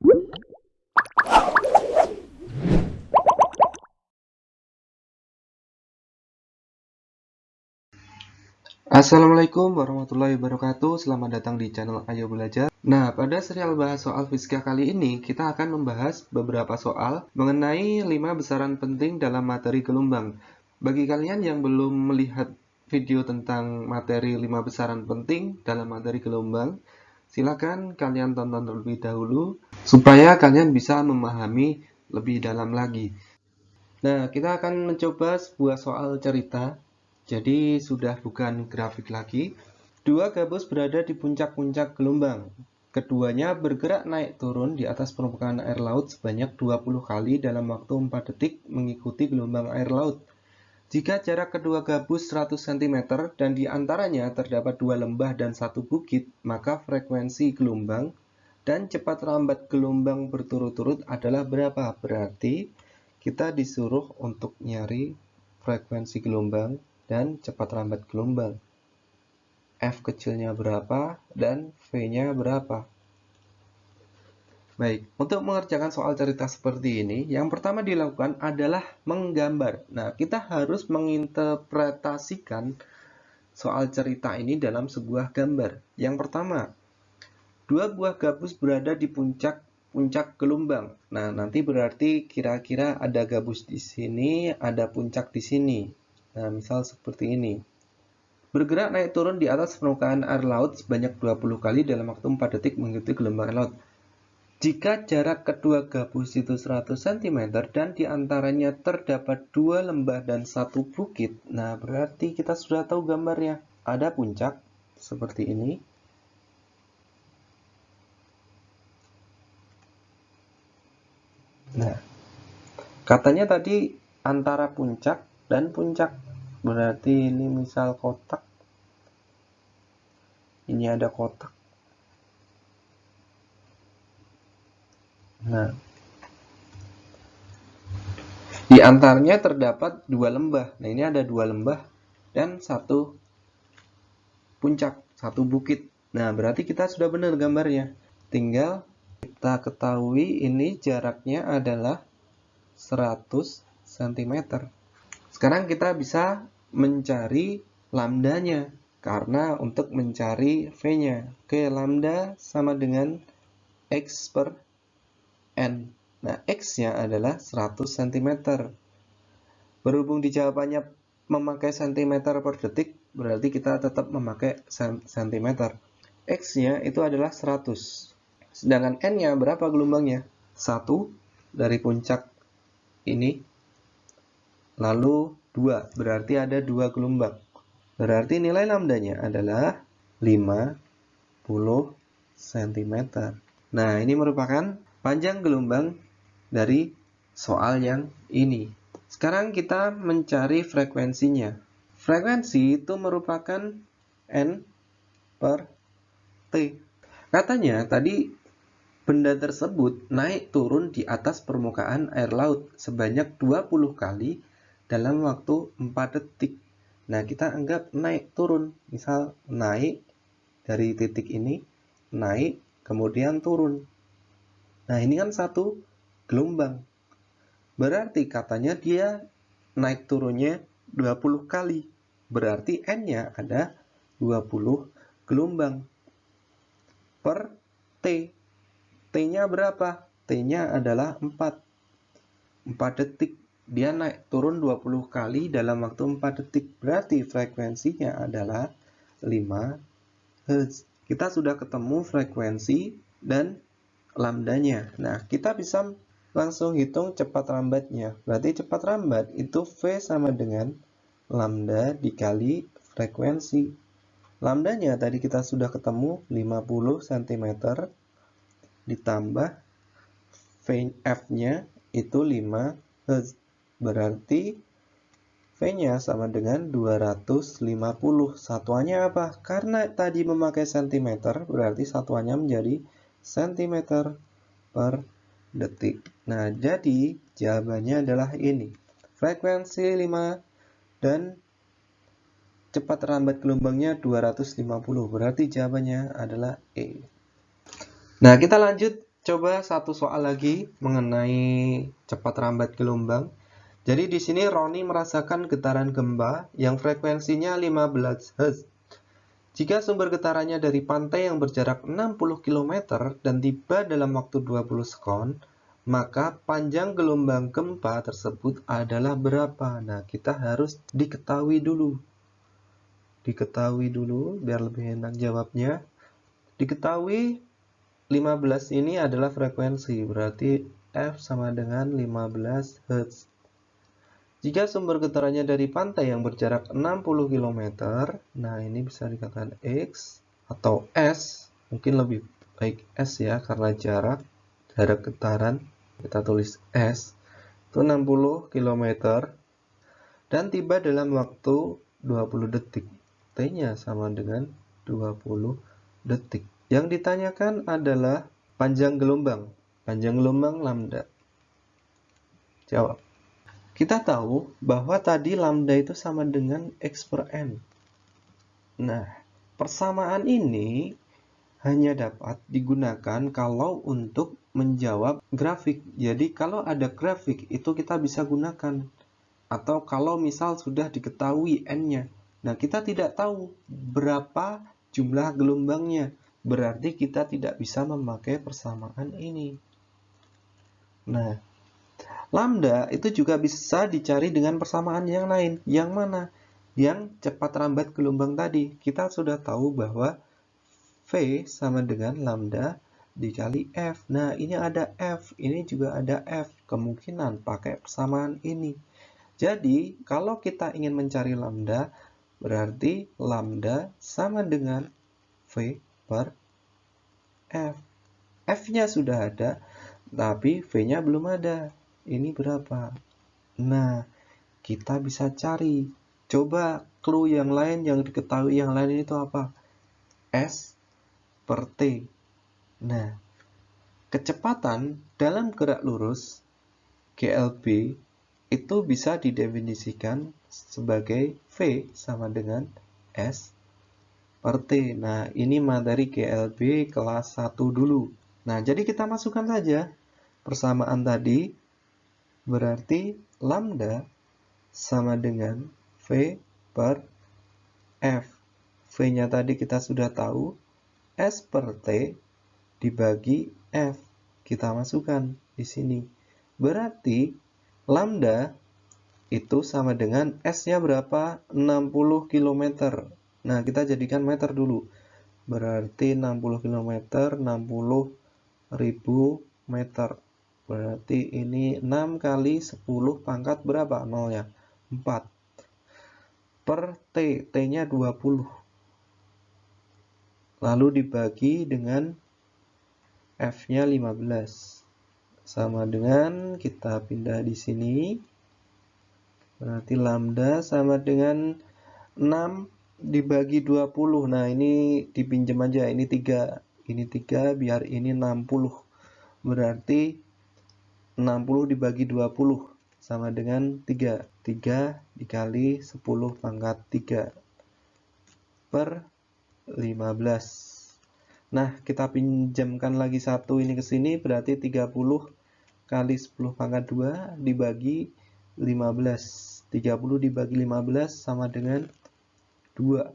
Assalamualaikum warahmatullahi wabarakatuh. Selamat datang di channel Ayo Belajar. Nah, pada serial bahas soal fisika kali ini, kita akan membahas beberapa soal mengenai 5 besaran penting dalam materi gelombang. Bagi kalian yang belum melihat video tentang materi 5 besaran penting dalam materi gelombang, silakan kalian tonton terlebih dahulu supaya kalian bisa memahami lebih dalam lagi. Nah, kita akan mencoba sebuah soal cerita. Jadi sudah bukan grafik lagi. Dua gabus berada di puncak-puncak gelombang. Keduanya bergerak naik turun di atas permukaan air laut sebanyak 20 kali dalam waktu 4 detik mengikuti gelombang air laut. Jika jarak kedua gabus 100 cm dan di antaranya terdapat dua lembah dan satu bukit, maka frekuensi gelombang dan cepat lambat gelombang berturut-turut adalah berapa? Berarti kita disuruh untuk nyari frekuensi gelombang dan cepat lambat gelombang. F kecilnya berapa dan V-nya berapa? Baik, untuk mengerjakan soal cerita seperti ini, yang pertama dilakukan adalah menggambar. Nah, kita harus menginterpretasikan soal cerita ini dalam sebuah gambar. Yang pertama, dua buah gabus berada di puncak gelombang. Nah, nanti berarti kira-kira ada gabus di sini, ada puncak di sini. Nah, misal seperti ini. Bergerak naik turun di atas permukaan air laut sebanyak 20 kali dalam waktu 4 detik mengikuti gelombang air laut. Jika jarak kedua gabus itu 100 cm dan diantaranya terdapat dua lembah dan satu bukit, nah berarti kita sudah tahu gambarnya. Ada puncak seperti ini. Nah, katanya tadi antara puncak dan puncak. Berarti ini misal kotak. Ini ada kotak. Nah, di antaranya terdapat dua lembah. Nah, ini ada dua lembah dan satu puncak, satu bukit. Nah, berarti kita sudah benar gambarnya. Tinggal kita ketahui ini jaraknya adalah 100 cm. Sekarang kita bisa mencari lambdanya. Karena untuk mencari V-nya. Oke, lambda sama dengan X per N. Nah, X-nya adalah 100 cm. Berhubung di jawabannya memakai cm per detik, berarti kita tetap memakai cm. X-nya itu adalah 100. Sedangkan N-nya berapa gelombangnya? 1 dari puncak ini. Lalu 2, berarti ada 2 gelombang. Berarti nilai lambdanya adalah 50 cm. Nah, ini merupakan panjang gelombang dari soal yang ini. Sekarang kita mencari frekuensinya. Frekuensi itu merupakan N per T. Katanya tadi benda tersebut naik turun di atas permukaan air laut sebanyak 20 kali dalam waktu 4 detik. Nah, kita anggap naik turun. Misal naik dari titik ini, naik, kemudian turun. Nah, ini kan satu gelombang. Berarti katanya dia naik turunnya 20 kali. Berarti N-nya ada 20 gelombang per T. T-nya berapa? T-nya adalah 4. 4 detik. Dia naik turun 20 kali dalam waktu 4 detik. Berarti frekuensinya adalah 5 Hz. Kita sudah ketemu frekuensi dan lambdanya. Nah, kita bisa langsung hitung cepat lambatnya. Berarti cepat lambat itu V sama dengan lambda dikali frekuensi. Lambdanya tadi kita sudah ketemu 50 cm ditambah F-nya itu 5 Hz. Berarti V-nya sama dengan 250. Satuannya apa? Karena tadi memakai cm, berarti satuannya menjadi cm per detik. Nah, jadi jawabannya adalah ini. Frekuensi 5 dan cepat lambat gelombangnya 250. Berarti jawabannya adalah E. Nah, kita lanjut coba satu soal lagi mengenai cepat lambat gelombang. Jadi di sini Roni merasakan getaran gempa yang frekuensinya 15 Hz. Jika sumber getarannya dari pantai yang berjarak 60 km dan tiba dalam waktu 20 sekon, maka panjang gelombang gempa tersebut adalah berapa? Nah, kita harus diketahui dulu. Diketahui dulu biar lebih enak jawabnya. Diketahui 15 ini adalah frekuensi, berarti F sama dengan 15 Hz. Jika sumber getarannya dari pantai yang berjarak 60 km, nah ini bisa dikatakan X atau S, mungkin lebih baik S ya, karena jarak getaran, kita tulis S, itu 60 km, dan tiba dalam waktu 20 detik. T-nya sama dengan 20 detik. Yang ditanyakan adalah panjang gelombang lambda. Jawab. Kita tahu bahwa tadi lambda itu sama dengan X per N. Nah, persamaan ini hanya dapat digunakan kalau untuk menjawab grafik. Jadi, kalau ada grafik itu kita bisa gunakan. Atau kalau misal sudah diketahui N-nya. Nah, kita tidak tahu berapa jumlah gelombangnya. Berarti kita tidak bisa memakai persamaan ini. Nah, lambda itu juga bisa dicari dengan persamaan yang lain. Yang mana? Yang cepat lambat gelombang tadi. Kita sudah tahu bahwa V sama dengan lambda dikali F. Nah, ini ada F, ini juga ada F. Kemungkinan pakai persamaan ini. Jadi, kalau kita ingin mencari lambda, berarti lambda sama dengan V per F. F-nya sudah ada, tapi V-nya belum ada. Ini berapa? Nah, kita bisa cari. Coba clue yang lain yang diketahui yang lain itu apa? S per T. Nah, kecepatan dalam gerak lurus GLB itu bisa didefinisikan sebagai V sama dengan S per T. Nah, ini materi GLB kelas 1 dulu. Nah, jadi kita masukkan saja persamaan tadi. Berarti lambda sama dengan V per F. V-nya tadi kita sudah tahu. S per T dibagi F. Kita masukkan di sini. Berarti lambda itu sama dengan S-nya berapa? 60 km. Nah, kita jadikan meter dulu. Berarti 60 km, 60.000 meter. Berarti ini 6 kali 10 pangkat berapa? Nolnya 4. Per T. T-nya 20. Lalu dibagi dengan F-nya 15. Sama dengan, kita pindah di sini. Berarti lambda sama dengan 6 dibagi 20. Nah, ini dipinjam aja. Ini 3. Ini 3 biar ini 60. Berarti 60 dibagi 20 sama dengan 3. 3 dikali 10 pangkat 3 per 15. Nah, kita pinjamkan lagi 1 ini ke sini, berarti 30 kali 10 pangkat 2 dibagi 15. 30 dibagi 15 sama dengan 2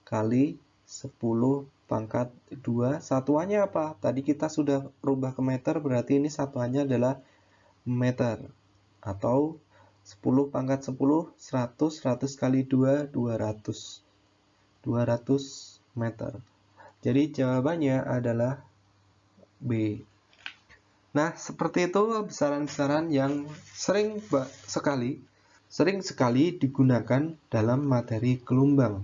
kali 10 pangkat 2. Satuannya apa? Tadi kita sudah rubah ke meter, berarti ini satuannya adalah meter. Atau 10 pangkat 10, 100, 100 kali 2, 200. 200 meter. Jadi jawabannya adalah B. Nah, seperti itu besaran-besaran yang sering sekali digunakan dalam materi gelombang.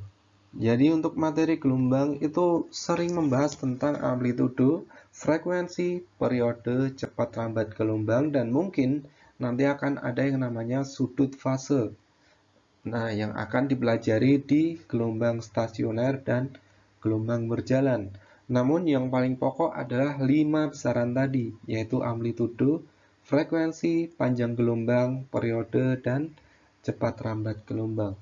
Jadi untuk materi gelombang itu sering membahas tentang amplitudo, frekuensi, periode, cepat lambat gelombang, dan mungkin nanti akan ada yang namanya sudut fase. Nah, yang akan dipelajari di gelombang stasioner dan gelombang berjalan. Namun yang paling pokok adalah 5 besaran tadi, yaitu amplitudo, frekuensi, panjang gelombang, periode, dan cepat lambat gelombang.